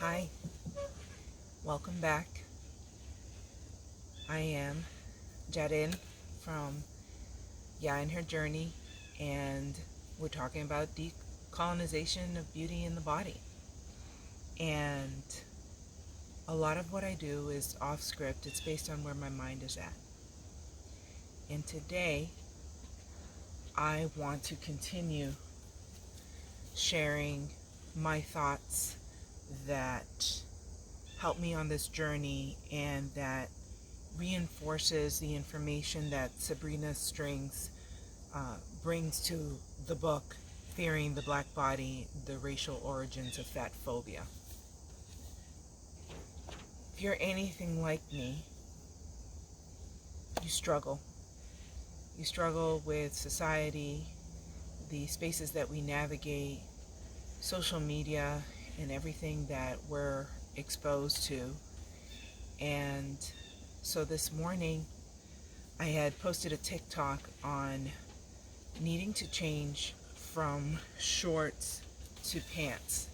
Hi, welcome back. I am Jadin from YaInHerJourney, and we're talking about decolonization of beauty in the body. And a lot of what I do is off script, it's based on where my mind is at. And today, I want to continue sharing my thoughts that help me on this journey and that reinforces the information that Sabrina Strings brings to the book, Fearing the Black Body, The Racial Origins of Fat Phobia. If you're anything like me, you struggle. You struggle with society, the spaces that we navigate, social media, and everything that we're exposed to. And so this morning, I had posted a TikTok on needing to change from shorts to pants,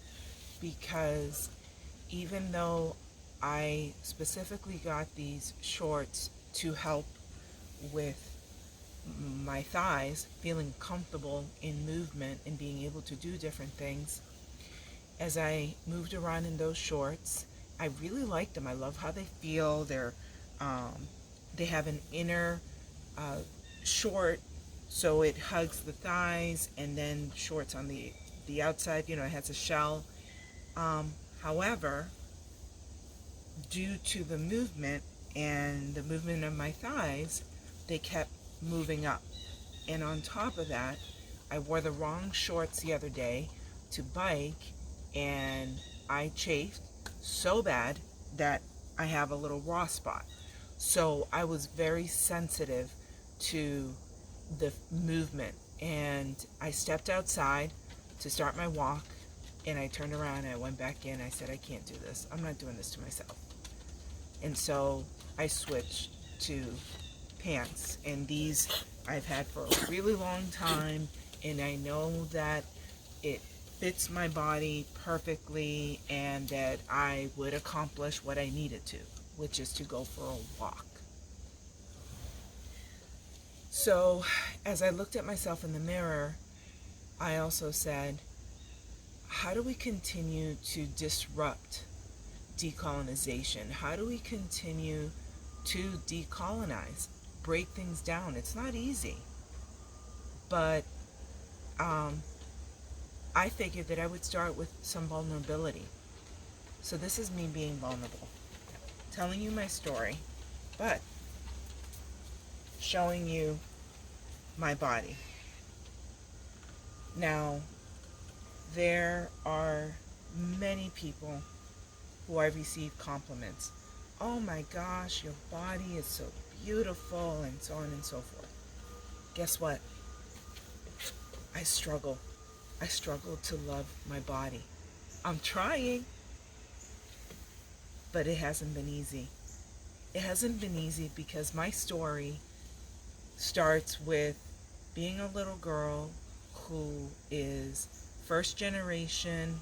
because even though I specifically got these shorts to help with my thighs feeling comfortable in movement and being able to do different things, as I moved around in those shorts, I really like them. I love how they feel. They have an inner short, so it hugs the thighs, and then shorts on the outside. It has a shell. However, due to the movement and the movement of my thighs, they kept moving up. And on top of that, I wore the wrong shorts the other day to bike, and I chafed so bad that I have a little raw spot. So I was very sensitive to the movement, and I stepped outside to start my walk, and I turned around and I went back in. I said, I can't do this. I'm not doing this to myself. And so I switched to pants, and these I've had for a really long time, and I know that it fits my body perfectly and that I would accomplish what I needed to, which is to go for a walk. So as I looked at myself in the mirror, I also said, how do we continue to disrupt decolonization? How do we continue to decolonize, break things down? It's not easy, but I figured that I would start with some vulnerability. So this is me being vulnerable, telling you my story, but showing you my body. Now, there are many people who I receive compliments. Oh my gosh, your body is so beautiful, and so on and so forth. Guess what? I struggle. I struggle to love my body. I'm trying, but it hasn't been easy. It hasn't been easy because my story starts with being a little girl who is first generation,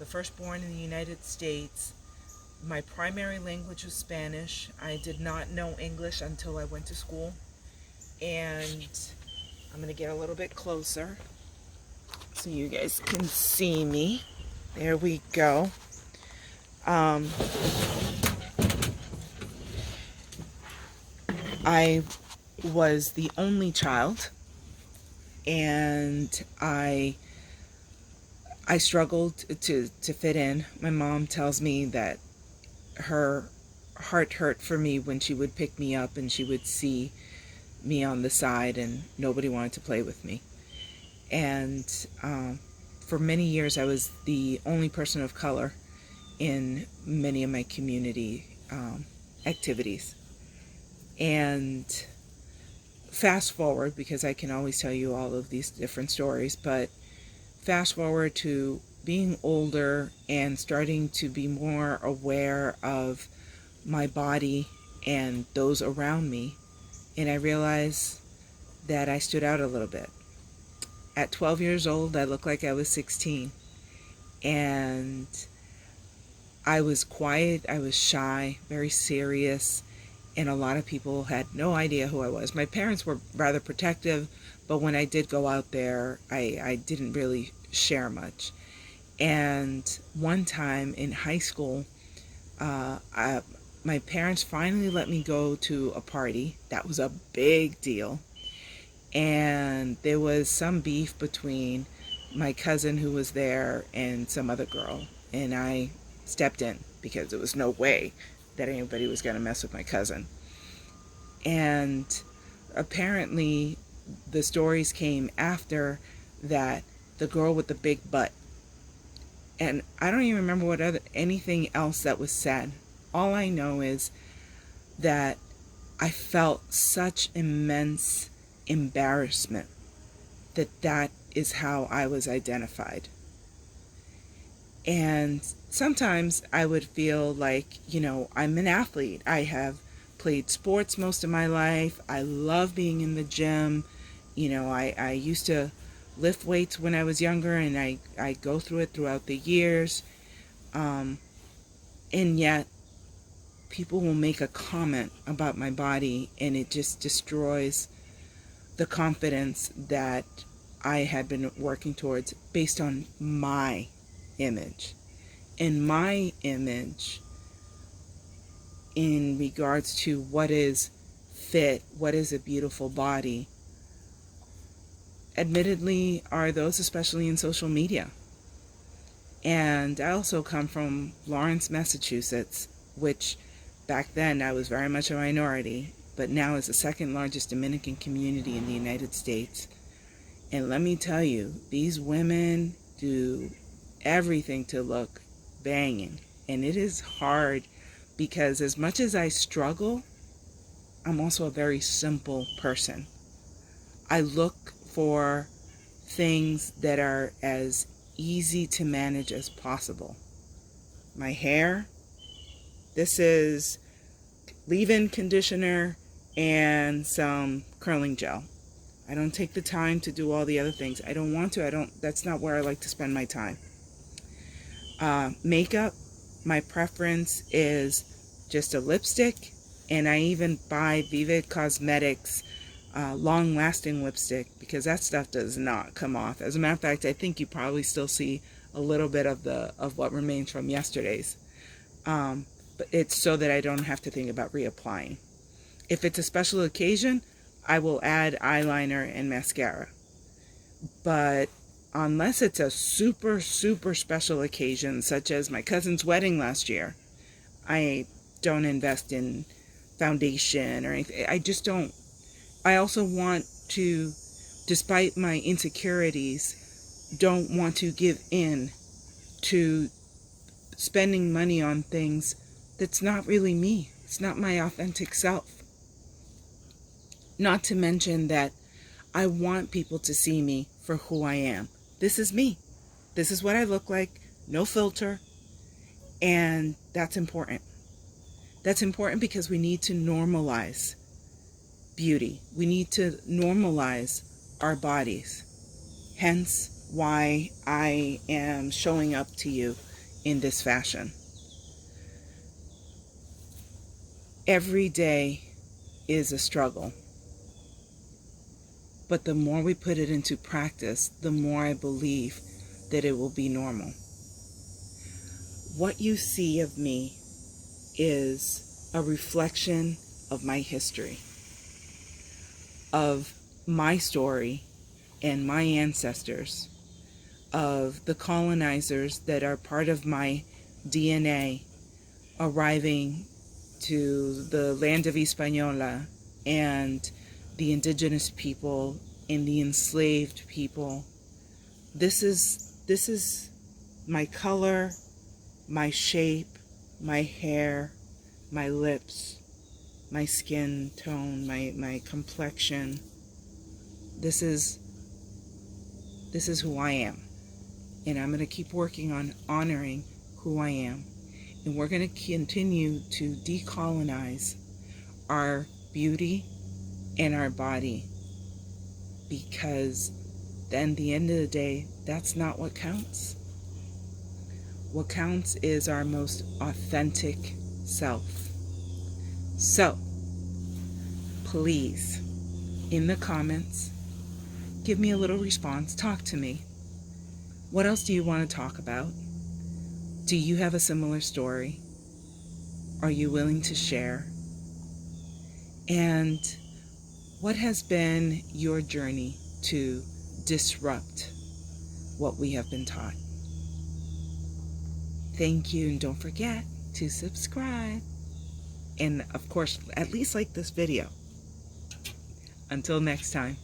the firstborn in the United States. My primary language was Spanish. I did not know English until I went to school. And I'm going to get a little bit closer so you guys can see me. There we go. I was the only child, and I struggled to fit in. My mom tells me that her heart hurt for me when she would pick me up and she would see me on the side and nobody wanted to play with me. And for many years I was the only person of color in many of my community activities. And fast forward, because I can always tell you all of these different stories, but fast forward to being older and starting to be more aware of my body and those around me, and I realized that I stood out a little bit. At 12 years old, I looked like I was 16, and I was quiet, I was shy, very serious, and a lot of people had no idea who I was. My parents were rather protective, but when I did go out there, I didn't really share much. And one time in high school, my parents finally let me go to a party. That was a big deal. And there was some beef between my cousin who was there and some other girl. And I stepped in because there was no way that anybody was going to mess with my cousin. And apparently, the stories came after that the girl with the big butt. And I don't even remember anything else that was said. All I know is that I felt such immense embarrassment that is how I was identified. And sometimes I would feel like, I'm an athlete. I have played sports most of my life. I love being in the gym. I used to lift weights when I was younger, and I go through it throughout the years. And yet, people will make a comment about my body, and it just destroys the confidence that I had been working towards based on my image. And my image in regards to what is fit, what is a beautiful body, admittedly are those especially in social media. And I also come from Lawrence, Massachusetts, which back then I was very much a minority, but now is the second largest Dominican community in the United States. And let me tell you, these women do everything to look banging. And it is hard because as much as I struggle, I'm also a very simple person. I look for things that are as easy to manage as possible. My hair, this is leave-in conditioner and some curling gel. I don't take the time to do all the other things. I don't want to. That's not where I like to spend my time. Makeup, my preference is just a lipstick, and I even buy Vivid Cosmetics long-lasting lipstick because that stuff does not come off. As a matter of fact, I think you probably still see a little bit of what remains from yesterday's. But it's so that I don't have to think about reapplying. If it's a special occasion, I will add eyeliner and mascara. But unless it's a super, super special occasion, such as my cousin's wedding last year, I don't invest in foundation or anything. I just don't. I also want to, despite my insecurities, don't want to give in to spending money on things that's not really me. It's not my authentic self. Not to mention that I want people to see me for who I am. This is me. This is what I look like. No filter. And that's important. That's important because we need to normalize beauty. We need to normalize our bodies. Hence why I am showing up to you in this fashion. Every day is a struggle. But the more we put it into practice, the more I believe that it will be normal. What you see of me is a reflection of my history, of my story and my ancestors, of the colonizers that are part of my DNA arriving to the land of Hispaniola and the indigenous people and the enslaved people. This is my color, my shape, my hair, my lips, my skin tone, my complexion. This is who I am. And I'm going to keep working on honoring who I am. And we're going to continue to decolonize our beauty and our body, because then at the end of the day, that's not what counts. What counts is our most authentic self. So, please, in the comments, give me a little response. Talk to me. What else do you want to talk about? Do you have a similar story? Are you willing to share? And what has been your journey to disrupt what we have been taught? Thank you, and don't forget to subscribe. And of course, at least like this video. Until next time.